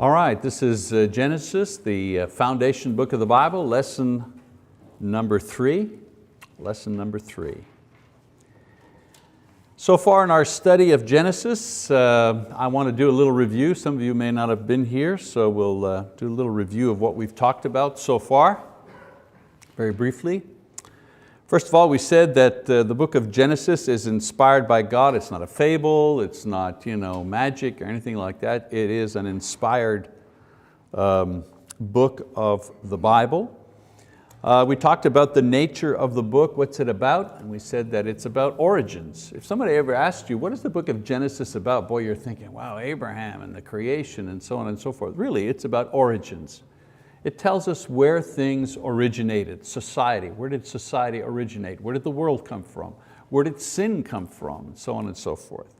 All right, this is Genesis, the foundation book of the Bible, lesson number 3. Lesson number 3. So far in our study of Genesis, I want to do a little review. Some of you may not have been here, so we'll do a little review of what we've talked about so far, very briefly. First of all, we said that the book of Genesis is inspired by God. It's not a fable, it's not magic or anything like that. It is an inspired book of the Bible. We talked about the nature of the book, what's it about? And we said that it's about origins. If somebody ever asked you, what is the book of Genesis about? Boy, you're thinking, wow, Abraham and the creation and so on and so forth. Really, it's about origins. It tells us where things originated, society. Where did society originate? Where did the world come from? Where did sin come from? And so on and so forth.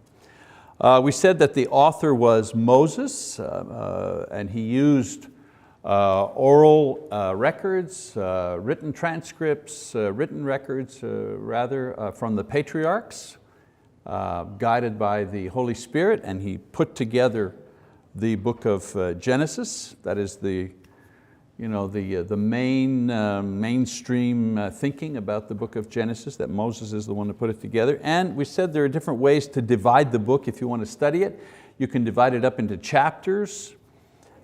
We said that the author was Moses, and he used oral records, written transcripts, written records from the patriarchs, guided by the Holy Spirit, and he put together the book of Genesis. That is the mainstream thinking about the book of Genesis, that Moses is the one to put it together. And we said there are different ways to divide the book if you want to study it. You can divide it up into chapters.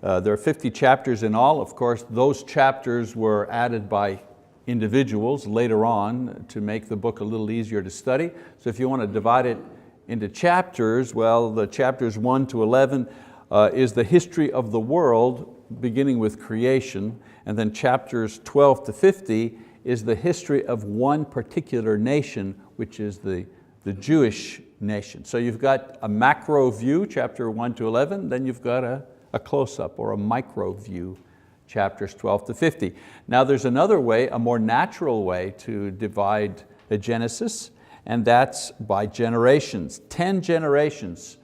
There are 50 chapters in all. Of course, those chapters were added by individuals later on to make the book a little easier to study. So if you want to divide it into chapters, well, the chapters 1 to 11 is the history of the world, beginning with creation, and then chapters 12 to 50 is the history of one particular nation, which is the Jewish nation. So you've got a macro view, chapter 1 to 11, then you've got a close-up or a micro view, chapters 12 to 50. Now there's another way, a more natural way to divide the Genesis, and that's by generations, 10 generations.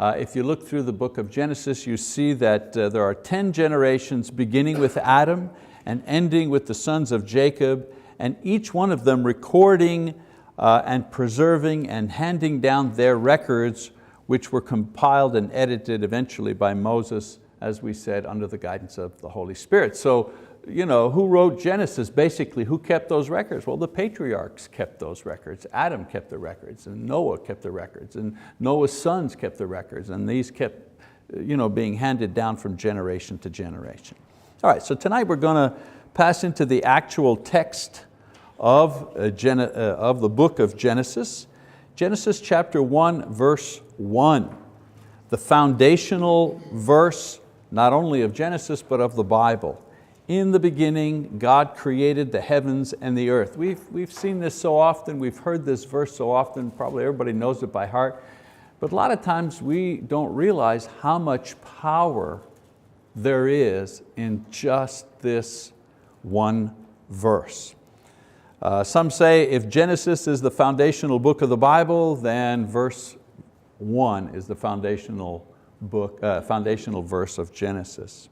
If you look through the book of Genesis, you see that there are 10 generations beginning with Adam and ending with the sons of Jacob, and each one of them recording and preserving and handing down their records, which were compiled and edited eventually by Moses, as we said, under the guidance of the Holy Spirit. So, who wrote Genesis? Basically, who kept those records? Well, the patriarchs kept those records. Adam kept the records, and Noah kept the records, and Noah's sons kept the records, and these kept being handed down from generation to generation. All right, so tonight we're going to pass into the actual text of the book of Genesis. Genesis chapter 1, verse 1, the foundational verse not only of Genesis but of the Bible. In the beginning, God created the heavens and the earth. We've seen this so often, we've heard this verse so often, probably everybody knows it by heart, but a lot of times we don't realize how much power there is in just this one verse. Some say if Genesis is the foundational book of the Bible, then verse 1 is the foundational verse of Genesis.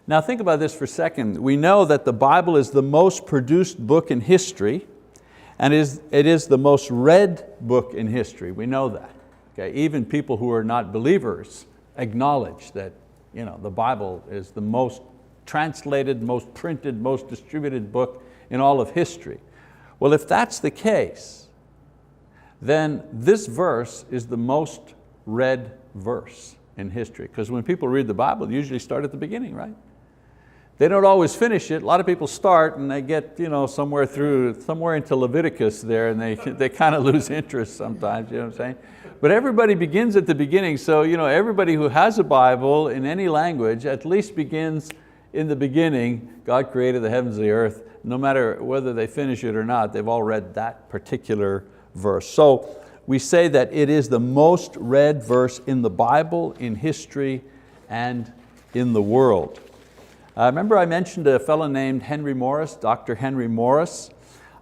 Now think about this for a second. We know that the Bible is the most produced book in history, and it is the most read book in history. We know that. Okay? Even people who are not believers acknowledge that the Bible is the most translated, most printed, most distributed book in all of history. Well, if that's the case, then this verse is the most read verse in history. Because when people read the Bible, they usually start at the beginning, right? They don't always finish it. A lot of people start and they get somewhere into Leviticus there, and they kind of lose interest sometimes, you know what I'm saying? But everybody begins at the beginning, so everybody who has a Bible in any language at least begins in the beginning. God created the heavens and the earth. No matter whether they finish it or not, they've all read that particular verse. So we say that it is the most read verse in the Bible, in history, and in the world. Remember I mentioned a fellow named Henry Morris, Dr. Henry Morris.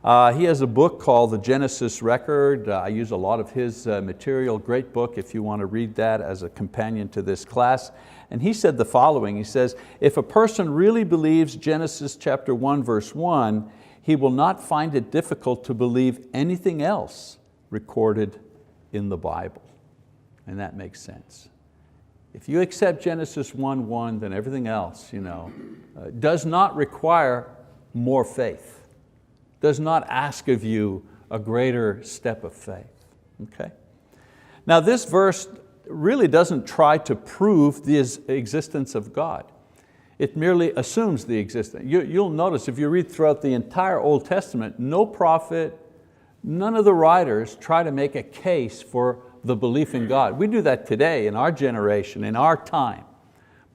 He has a book called The Genesis Record. I use a lot of his material, great book if you want to read that as a companion to this class. And he said the following, he says, if a person really believes Genesis chapter 1 verse 1, he will not find it difficult to believe anything else recorded in the Bible. And that makes sense. If you accept Genesis 1:1, then everything else does not require more faith, does not ask of you a greater step of faith. Okay? Now this verse really doesn't try to prove the existence of God. It merely assumes the existence. You'll notice if you read throughout the entire Old Testament, no prophet, none of the writers try to make a case for the belief in God. We do that today in our generation, in our time.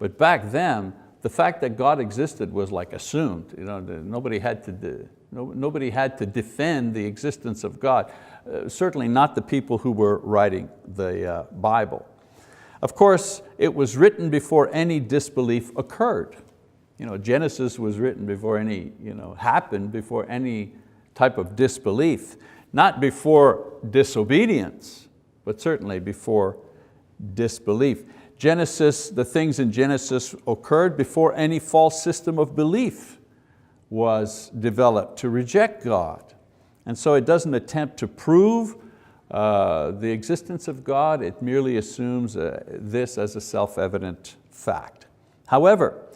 But back then, the fact that God existed was like assumed. Nobody had to defend the existence of God. Certainly not the people who were writing the Bible. Of course, it was written before any disbelief occurred. Genesis was written before any, happened before any type of disbelief. Not before disobedience, but certainly before disbelief. The things in Genesis occurred before any false system of belief was developed to reject God. And so it doesn't attempt to prove the existence of God, it merely assumes this as a self-evident fact. However,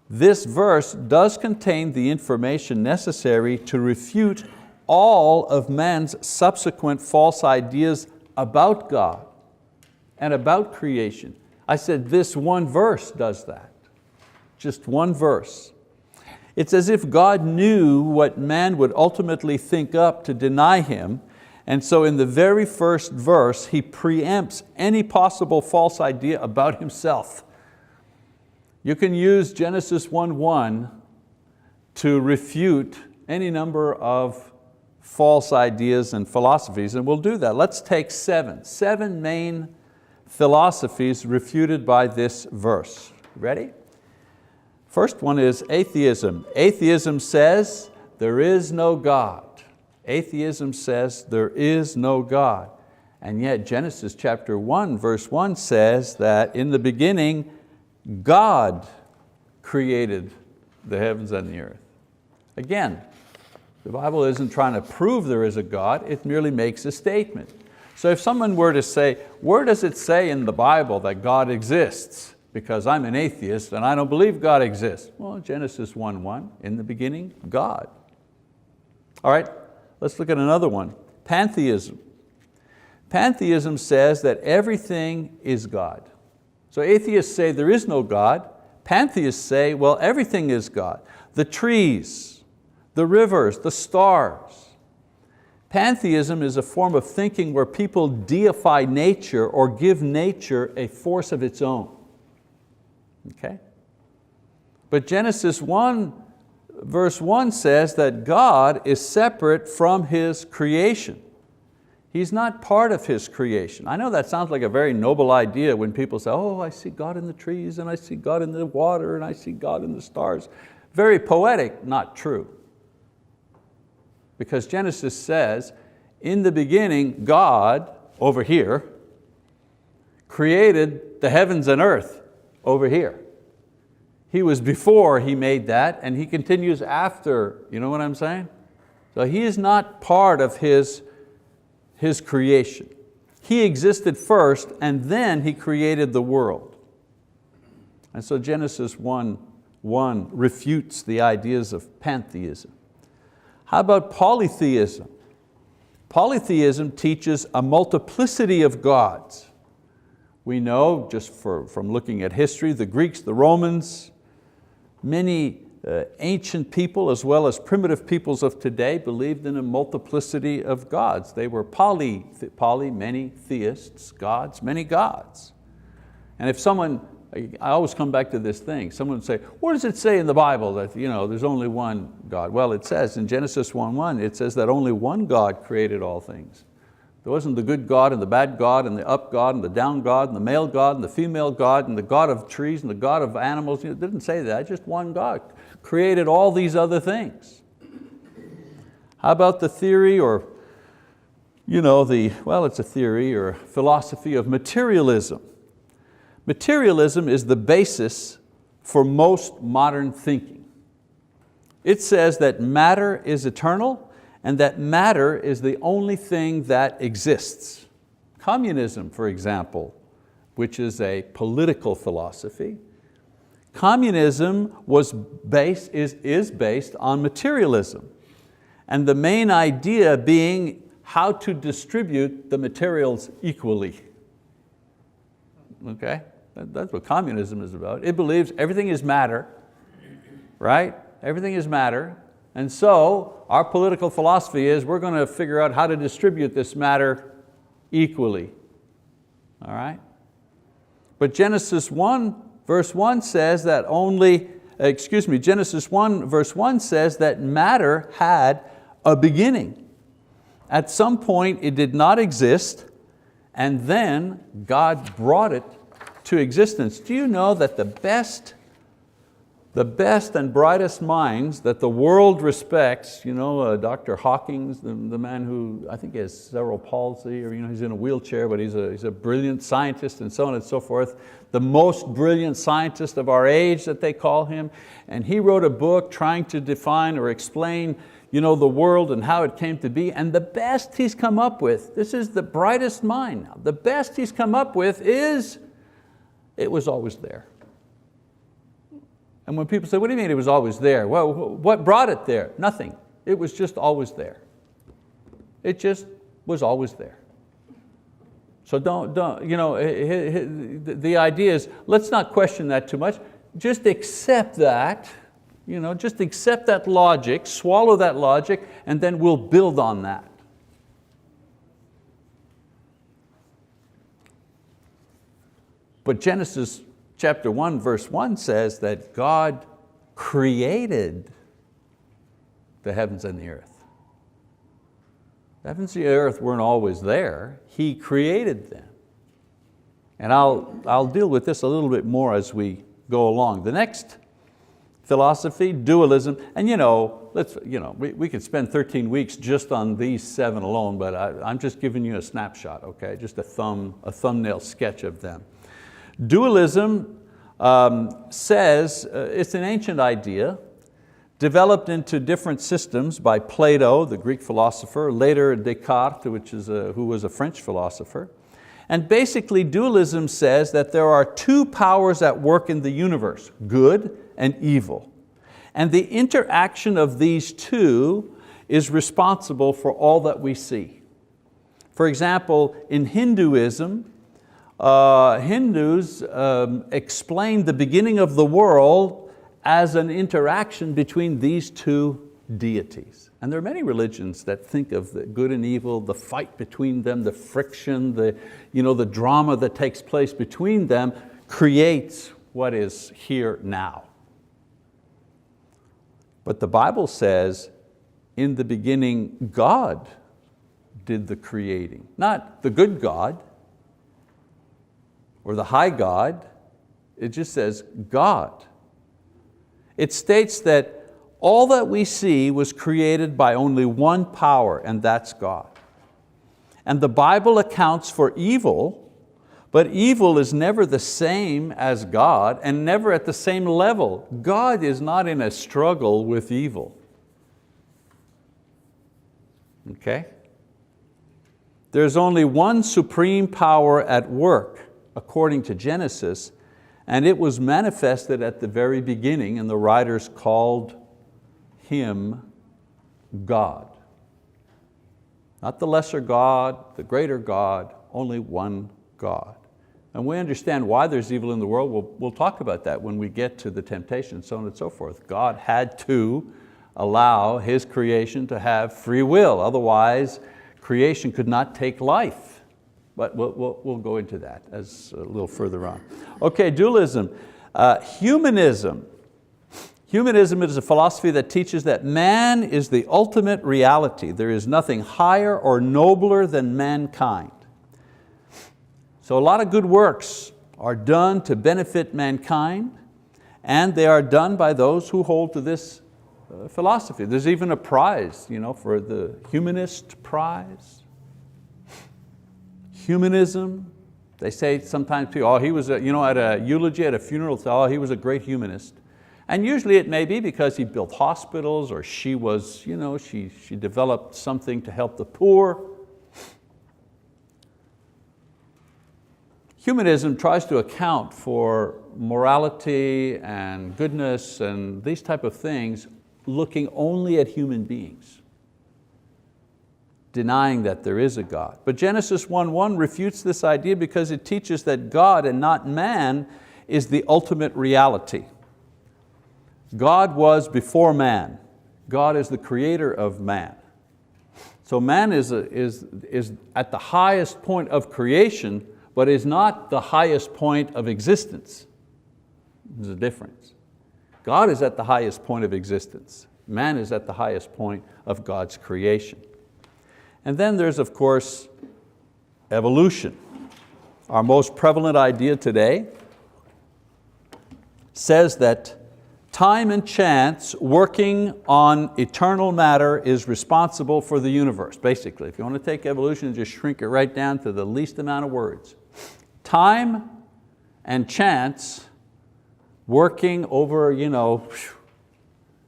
this verse does contain the information necessary to refute all of man's subsequent false ideas about God and about creation. I said this one verse does that, just one verse. It's as if God knew what man would ultimately think up to deny Him, and so in the very first verse, He preempts any possible false idea about Himself. You can use Genesis 1:1 to refute any number of false ideas and philosophies, and we'll do that. Let's take seven main philosophies refuted by this verse. Ready? First one is atheism. Atheism says there is no God. Atheism says there is no God. And yet Genesis chapter 1 verse 1 says that in the beginning God created the heavens and the earth. Again, the Bible isn't trying to prove there is a God, it merely makes a statement. So if someone were to say, where does it say in the Bible that God exists? Because I'm an atheist and I don't believe God exists. Well, Genesis 1:1, in the beginning, God. All right, let's look at another one, pantheism. Pantheism says that everything is God. So atheists say there is no God. Pantheists say, well, everything is God. The trees, the rivers, the stars. Pantheism is a form of thinking where people deify nature or give nature a force of its own. Okay? But Genesis 1 verse 1 says that God is separate from His creation. He's not part of His creation. I know that sounds like a very noble idea when people say, oh, I see God in the trees and I see God in the water and I see God in the stars. Very poetic, not true. Because Genesis says, in the beginning, God, over here, created the heavens and earth over here. He was before He made that, and He continues after, you know what I'm saying? So He is not part of His creation. He existed first, and then He created the world. And so Genesis 1:1 refutes the ideas of pantheism. How about polytheism? Polytheism teaches a multiplicity of gods. We know, just from looking at history, the Greeks, the Romans, many ancient people as well as primitive peoples of today believed in a multiplicity of gods. They were poly, many theists, gods, many gods. And if someone, I always come back to this thing, someone would say, where does it say in the Bible that there's only one God? Well, it says in Genesis 1:1, it says that only one God created all things. There wasn't the good God and the bad God and the up God and the down God and the male God and the female God and the God of trees and the God of animals. It didn't say that, just one God created all these other things. How about the theory or, it's a theory or philosophy of materialism. Materialism is the basis for most modern thinking. It says that matter is eternal and that matter is the only thing that exists. Communism, for example, which is a political philosophy. Communism is based on materialism, and the main idea being how to distribute the materials equally. Okay, that's what communism is about. It believes everything is matter, right? Everything is matter, and so our political philosophy is we're going to figure out how to distribute this matter equally, all right? But Genesis 1 verse 1 says that Genesis 1 verse 1 says that matter had a beginning. At some point it did not exist, and then God brought it to existence. Do you know that the best and brightest minds that the world respects, Dr. Hawkins, the man who I think has cerebral palsy, or he's in a wheelchair, but he's a brilliant scientist and so on and so forth, the most brilliant scientist of our age that they call him, and he wrote a book trying to define or explain the world and how it came to be, and the best he's come up with, this is the brightest mind now, the best he's come up with is, it was always there. And when people say, what do you mean it was always there? Well, what brought it there? Nothing. It was just always there. It just was always there. So the idea is, let's not question that too much. Just accept that, just accept that logic, swallow that logic, and then we'll build on that. But Genesis chapter 1 verse 1 says that God created the heavens and the earth. The heavens and the earth weren't always there. He created them. And I'll deal with this a little bit more as we go along. The next philosophy, dualism, and we could spend 13 weeks just on these 7 alone, but I'm just giving you a snapshot, okay? Just a thumbnail sketch of them. Dualism says, it's an ancient idea, developed into different systems by Plato, the Greek philosopher, later Descartes, who was a French philosopher. And basically dualism says that there are 2 powers at work in the universe, good and evil. And the interaction of these 2 is responsible for all that we see. For example, in Hinduism, Hindus explain the beginning of the world as an interaction between these 2 deities. And there are many religions that think of the good and evil, the fight between them, the friction, the drama that takes place between them creates what is here now. But the Bible says, in the beginning, God did the creating. Not the good God or the high God, it just says God. It states that all that we see was created by only one power, and that's God. And the Bible accounts for evil, but evil is never the same as God and never at the same level. God is not in a struggle with evil. Okay? There's only one supreme power at work, according to Genesis, and it was manifested at the very beginning, and the writers called Him God. Not the lesser God, the greater God, only one God. And we understand why there's evil in the world. We'll talk about that when we get to the temptation, so on and so forth. God had to allow His creation to have free will, otherwise creation could not take life. But we'll go into that as a little further on. Okay, dualism. Humanism. Humanism is a philosophy that teaches that man is the ultimate reality. There is nothing higher or nobler than mankind. So a lot of good works are done to benefit mankind, and they are done by those who hold to this philosophy. There's even a prize, for the Humanist Prize. Humanism, they say sometimes people, he was at a eulogy, at a funeral, say, he was a great humanist. And usually it may be because he built hospitals, or she was, she developed something to help the poor. Humanism tries to account for morality and goodness and these type of things looking only at human beings, denying that there is a God. But Genesis 1:1 refutes this idea because it teaches that God and not man is the ultimate reality. God was before man. God is the creator of man. So man is at the highest point of creation, but is not the highest point of existence. There's a difference. God is at the highest point of existence. Man is at the highest point of God's creation. And then there's, of course, evolution. Our most prevalent idea today says that time and chance working on eternal matter is responsible for the universe, basically. If you want to take evolution and just shrink it right down to the least amount of words. Time and chance working over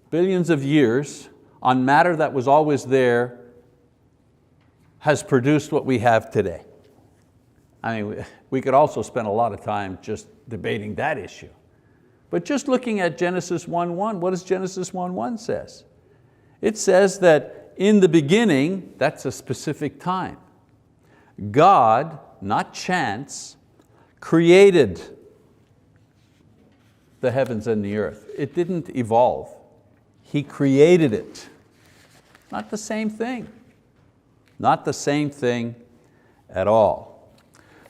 billions of years on matter that was always there has produced what we have today. I mean, we could also spend a lot of time just debating that issue. But just looking at Genesis 1:1, what does Genesis 1:1 says? It says that in the beginning, that's a specific time, God, not chance, created the heavens and the earth. It didn't evolve. He created it. Not the same thing. Not the same thing at all.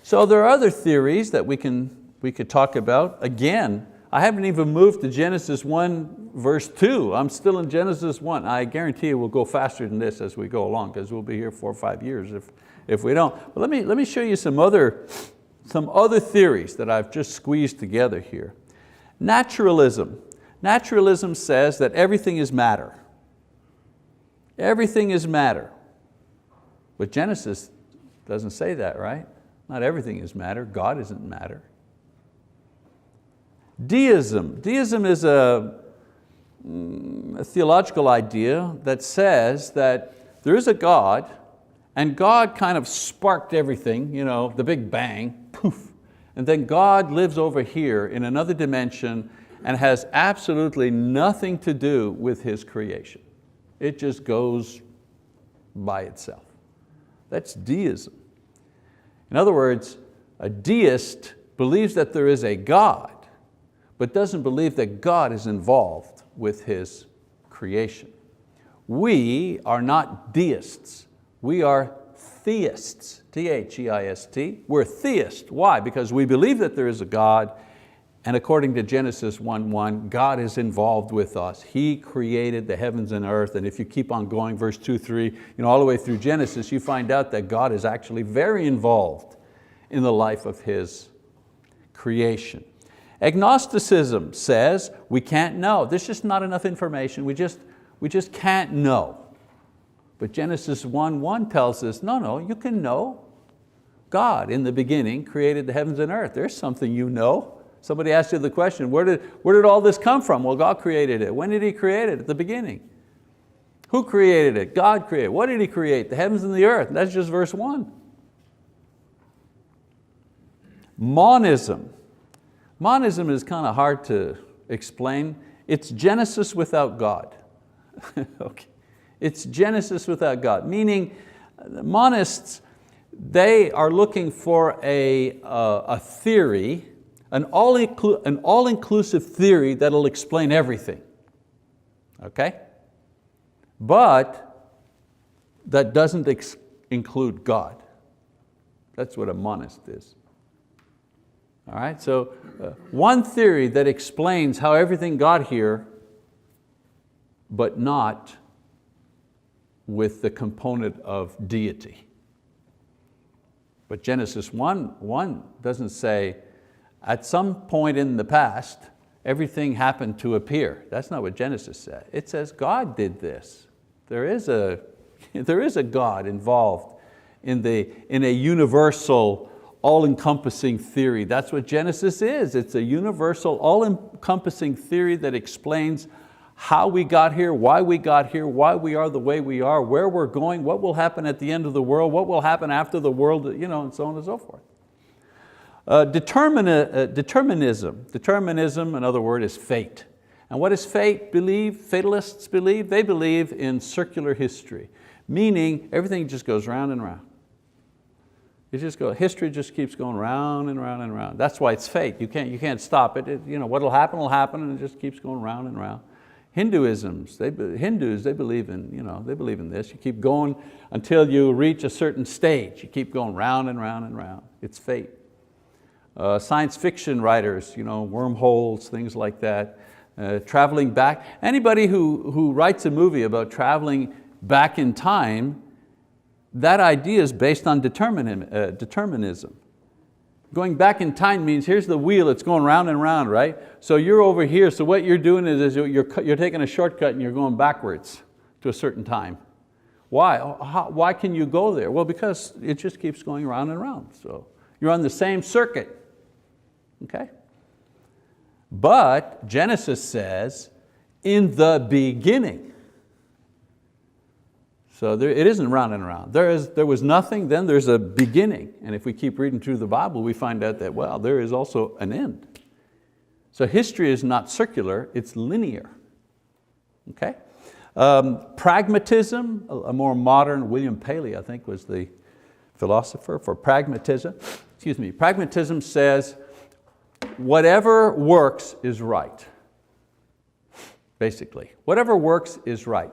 So there are other theories that we could talk about. Again, I haven't even moved to Genesis 1 verse 2. I'm still in Genesis 1. I guarantee you we'll go faster than this as we go along because we'll be here 4 or 5 years if we don't. But let me show you some other theories that I've just squeezed together here. Naturalism. Naturalism says that everything is matter. Everything is matter. But Genesis doesn't say that, right? Not everything is matter. God isn't matter. Deism. Deism is a theological idea that says that there is a God and God kind of sparked everything, the Big Bang, poof. And then God lives over here in another dimension and has absolutely nothing to do with His creation. It just goes by itself. That's deism. In other words, a deist believes that there is a God, but doesn't believe that God is involved with His creation. We are not deists. We are theists, T-H-E-I-S-T. We're theists. Why? Because we believe that there is a God, and according to Genesis 1:1, God is involved with us. He created the heavens and earth, and if you keep on going, verse 2, 3, all the way through Genesis, you find out that God is actually very involved in the life of His creation. Agnosticism says we can't know. There's just not enough information. We just can't know. But Genesis 1:1 tells us, no, you can know. God in the beginning created the heavens and earth. There's something you know. Somebody asked you the question, where did all this come from? Well, God created it. When did He create it? At the beginning. Who created it? God created it. What did He create? The heavens and the earth. That's just verse 1. Monism. Monism is kind of hard to explain. It's Genesis without God. Okay. It's Genesis without God, meaning the monists, they are looking for a theory, an all-inclusive theory that'll explain everything. Okay? But that doesn't include God. That's what a monist is. All right, so one theory that explains how everything got here, but not with the component of deity. But Genesis 1:1 doesn't say, at some point in the past, everything happened to appear. That's not what Genesis said. It says God did this. There is a God involved in a universal, all-encompassing theory. That's what Genesis is. It's a universal, all-encompassing theory that explains how we got here, why we are the way we are, where we're going, what will happen at the end of the world, what will happen after the world, and so on and so forth. Determinism. Determinism, another word, is fate. And what does fatalists believe? They believe in circular history, meaning everything just goes round and round. History just keeps going round and round and round. That's why it's fate. You can't stop it. What'll happen will happen, and it just keeps going round and round. Hindus, they believe in this. You keep going until you reach a certain stage. You keep going round and round and round. It's fate. Science fiction writers, wormholes, things like that. Traveling back. Anybody who writes a movie about traveling back in time, that idea is based on determinism. Going back in time means here's the wheel, it's going round and round, right? So you're over here, so what you're doing is you're taking a shortcut and you're going backwards to a certain time. Why? Why can you go there? Well, because it just keeps going round and round. So you're on the same circuit, okay? But Genesis says, in the beginning. So it isn't round and round. There was nothing, then there's a beginning. And if we keep reading through the Bible, we find out that, well, there is also an end. So history is not circular, it's linear. Okay? Pragmatism, a more modern, William Paley, I think, was the philosopher for pragmatism. Pragmatism says, whatever works is right. Basically, whatever works is right.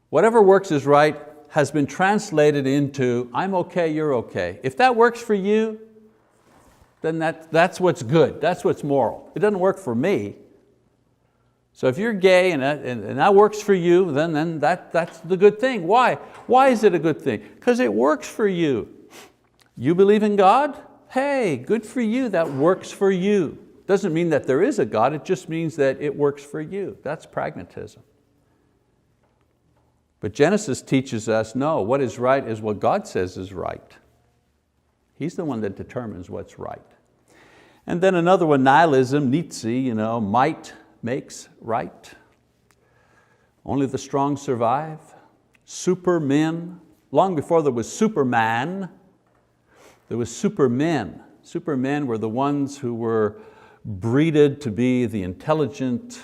Whatever works is right has been translated into, I'm okay, you're okay. If that works for you, then that's what's good, that's what's moral. It doesn't work for me. So if you're gay and that works for you, then that's the good thing. Why? Why is it a good thing? Because it works for you. You believe in God? Hey, good for you, that works for you. Doesn't mean that there is a God, it just means that it works for you. That's pragmatism. But Genesis teaches us, no, what is right is what God says is right. He's the one that determines what's right. And then another one, nihilism, Nietzsche, might makes right. Only the strong survive. Supermen, long before there was Superman, there was supermen. Supermen were the ones who were breeded to be the intelligent,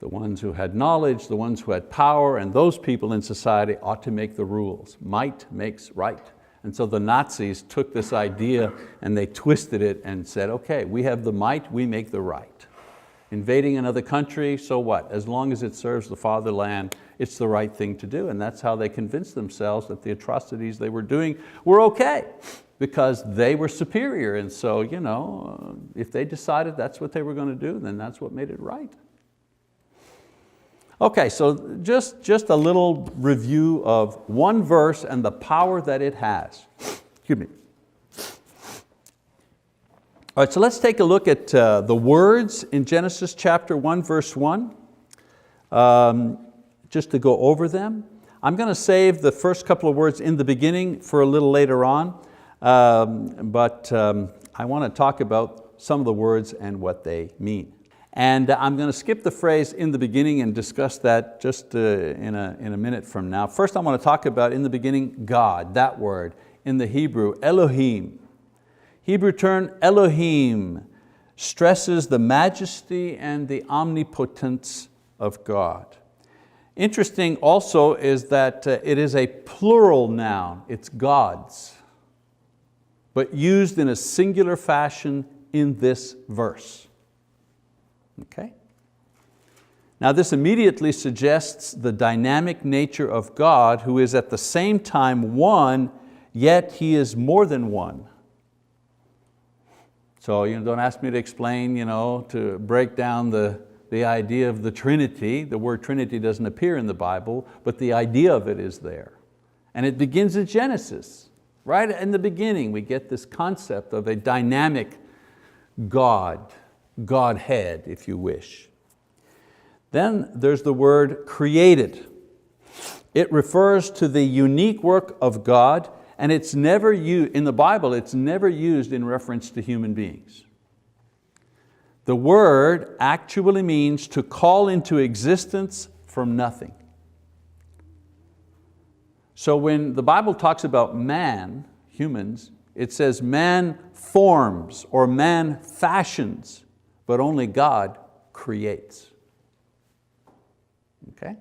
the ones who had knowledge, the ones who had power, and those people in society ought to make the rules. Might makes right. And so the Nazis took this idea and they twisted it and said, okay, we have the might, we make the right. Invading another country, so what? As long as it serves the fatherland, it's the right thing to do. And that's how they convinced themselves that the atrocities they were doing were okay, because they were superior. And so, if they decided that's what they were going to do, then that's what made it right. Okay, so just a little review of one verse and the power that it has. Excuse me. All right, so let's take a look at the words in Genesis chapter 1, verse 1, just to go over them. I'm going to save the first couple of words in the beginning for a little later on, but I want to talk about some of the words and what they mean. And I'm going to skip the phrase in the beginning and discuss that just in a minute from now. First I want to talk about in the beginning God, that word, in the Hebrew, Elohim. Hebrew term Elohim stresses the majesty and the omnipotence of God. Interesting also is that it is a plural noun, it's God's, but used in a singular fashion in this verse. Okay? Now this immediately suggests the dynamic nature of God, who is at the same time one, yet He is more than one. So don't ask me to explain, to break down the idea of the Trinity. The word Trinity doesn't appear in the Bible, but the idea of it is there. And it begins at Genesis. Right in the beginning we get this concept of a dynamic God, Godhead, if you wish. Then there's the word created. It refers to the unique work of God, and it's never used, in the Bible, it's never used in reference to human beings. The word actually means to call into existence from nothing. So when the Bible talks about man, humans, It says man forms or man fashions, but only God creates. Okay?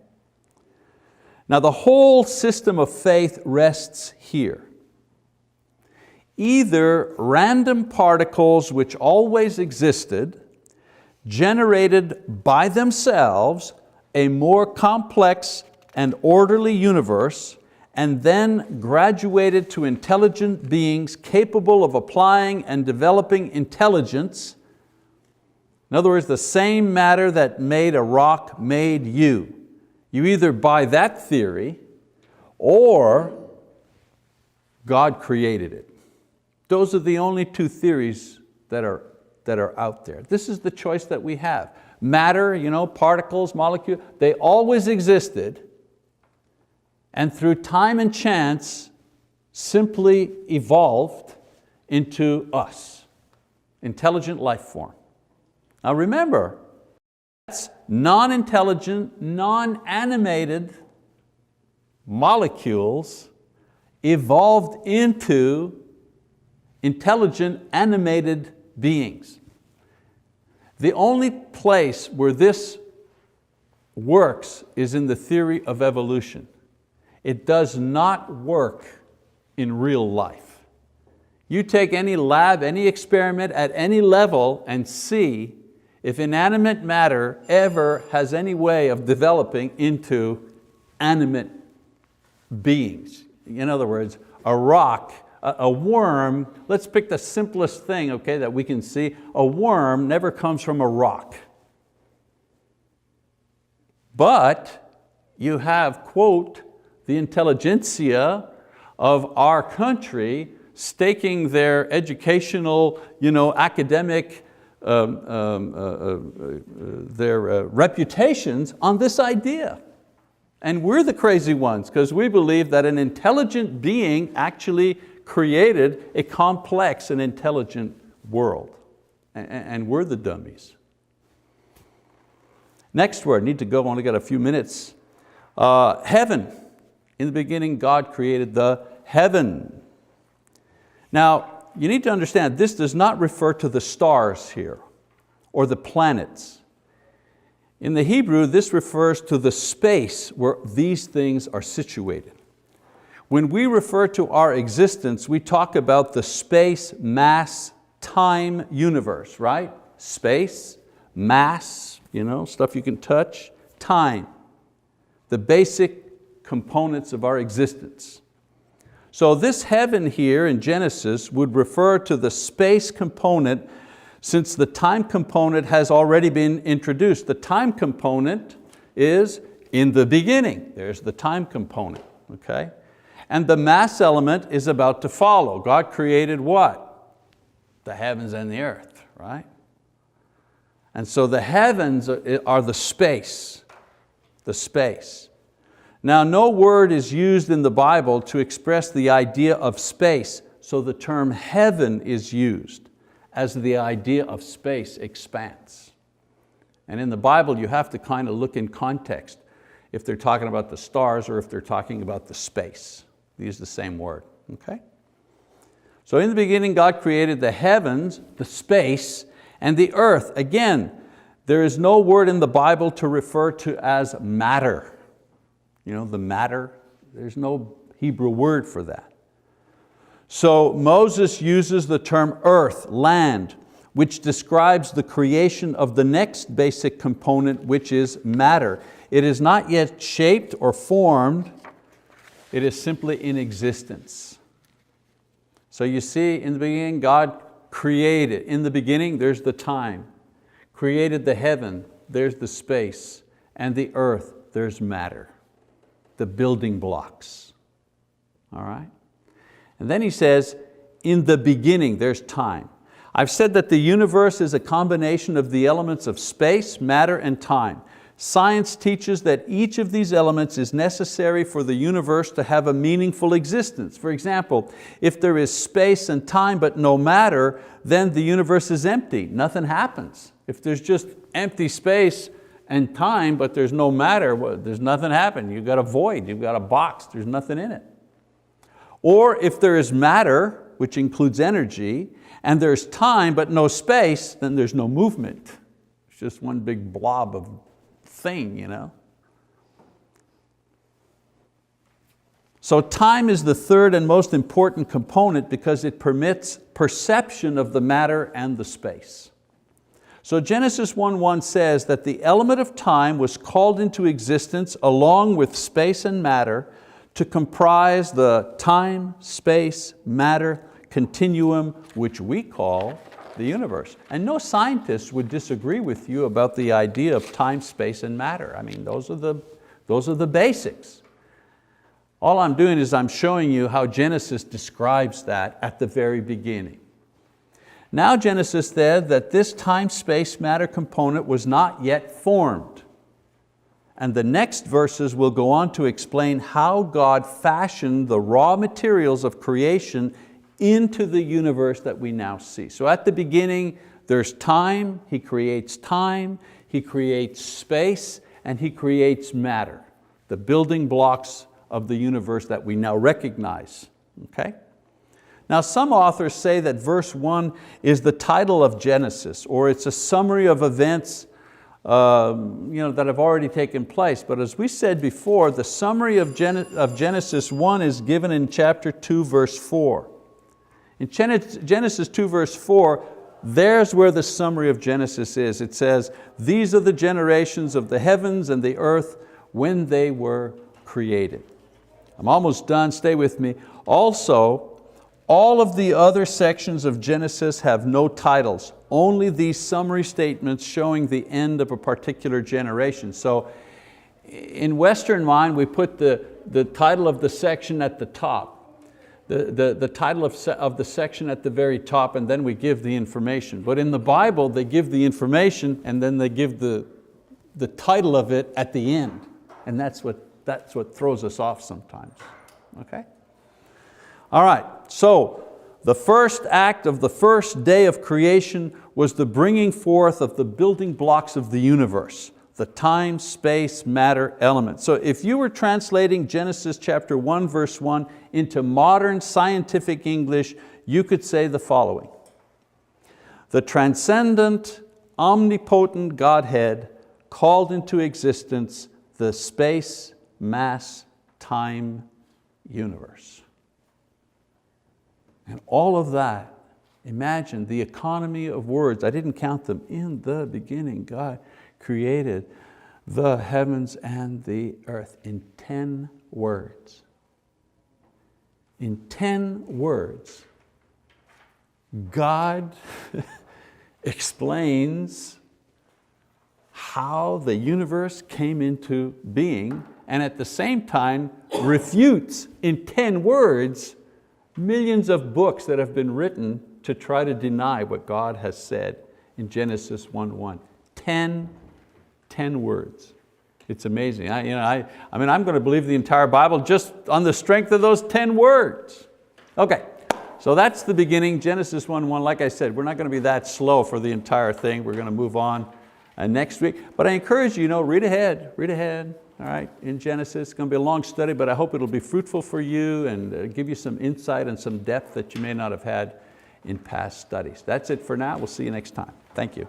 Now the whole system of faith rests here. Either random particles which always existed, generated by themselves a more complex and orderly universe, and then graduated to intelligent beings capable of applying and developing intelligence. In other words, the same matter that made a rock made you. You either buy that theory or God created it. Those are the only two theories that are out there. This is the choice that we have. Matter, particles, molecules, they always existed, and through time and chance simply evolved into us, intelligent life form. Now remember, that's non-intelligent, non-animated molecules evolved into intelligent, animated beings. The only place where this works is in the theory of evolution. It does not work in real life. You take any lab, any experiment at any level and see if inanimate matter ever has any way of developing into animate beings. In other words, a rock, a worm, let's pick the simplest thing, okay, that we can see. A worm never comes from a rock. But you have, quote, the intelligentsia of our country staking their educational, academic, their reputations on this idea. And we're the crazy ones because we believe that an intelligent being actually created a complex and intelligent world. And we're the dummies. Next word, need to go, only got a few minutes. Heaven. In the beginning, God created the heaven. Now, you need to understand, this does not refer to the stars here, or the planets. In the Hebrew, this refers to the space where these things are situated. When we refer to our existence, we talk about the space, mass, time universe, right? Space, mass, stuff you can touch, time, the basic components of our existence. So this heaven here in Genesis would refer to the space component, since the time component has already been introduced. The time component is in the beginning. There's the time component, okay? And the mass element is about to follow. God created what? The heavens and the earth, right? And so the heavens are the space, the space. Now, no word is used in the Bible to express the idea of space, so the term heaven is used as the idea of space expands. And in the Bible, you have to kind of look in context if they're talking about the stars or if they're talking about the space. They use the same word, okay? So in the beginning, God created the heavens, the space, and the earth. Again, there is no word in the Bible to refer to as matter. The matter, there's no Hebrew word for that. So Moses uses the term earth, land, which describes the creation of the next basic component, which is matter. It is not yet shaped or formed, it is simply in existence. So you see, in the beginning, God created. In the beginning, there's the time. Created the heaven, there's the space, and the earth, there's matter. The building blocks, all right? And then he says, in the beginning, there's time. I've said that the universe is a combination of the elements of space, matter, and time. Science teaches that each of these elements is necessary for the universe to have a meaningful existence. For example, if there is space and time but no matter, then the universe is empty, nothing happens. If there's just empty space and time, but there's no matter, well, there's nothing happening. You've got a void, you've got a box, there's nothing in it. Or if there is matter, which includes energy, and there's time but no space, then there's no movement. It's just one big blob of thing, you know. So time is the third and most important component because it permits perception of the matter and the space. So Genesis 1:1 says that the element of time was called into existence along with space and matter to comprise the time, space, matter continuum which we call the universe. And no scientist would disagree with you about the idea of time, space, and matter. I mean, those are the basics. All I'm doing is I'm showing you how Genesis describes that at the very beginning. Now Genesis said that this time, space, matter component was not yet formed. And the next verses will go on to explain how God fashioned the raw materials of creation into the universe that we now see. So at the beginning, there's time, He creates space, and He creates matter, the building blocks of the universe that we now recognize. Okay? Now some authors say that verse 1 is the title of Genesis, or it's a summary of events that have already taken place. But as we said before, the summary of Genesis 1 is given in chapter 2, verse 4. In Genesis 2, verse 4, there's where the summary of Genesis is. It says, "These are the generations of the heavens and the earth when they were created." I'm almost done, stay with me. Also, all of the other sections of Genesis have no titles, only these summary statements showing the end of a particular generation. So in Western mind, we put the title of the section at the top, the title of the section at the very top, and then we give the information. But in the Bible, they give the information and then they give the title of it at the end. And that's what throws us off sometimes, okay? All right, so the first act of the first day of creation was the bringing forth of the building blocks of the universe, the time, space, matter element. So if you were translating Genesis chapter 1, verse 1 into modern scientific English, you could say the following: the transcendent, omnipotent Godhead called into existence the space, mass, time universe. And all of that, imagine the economy of words. I didn't count them. In the beginning, God created the heavens and the earth in 10 words. In 10 words, God explains how the universe came into being, and at the same time refutes in 10 words millions of books that have been written to try to deny what God has said in Genesis 1:1. 10 words. It's amazing. I'm going to believe the entire Bible just on the strength of those 10 words. Okay, so that's the beginning, Genesis 1:1. Like I said, we're not going to be that slow for the entire thing. We're going to move on next week. But I encourage you, read ahead. All right, in Genesis. It's going to be a long study, but I hope it'll be fruitful for you and give you some insight and some depth that you may not have had in past studies. That's it for now. We'll see you next time. Thank you.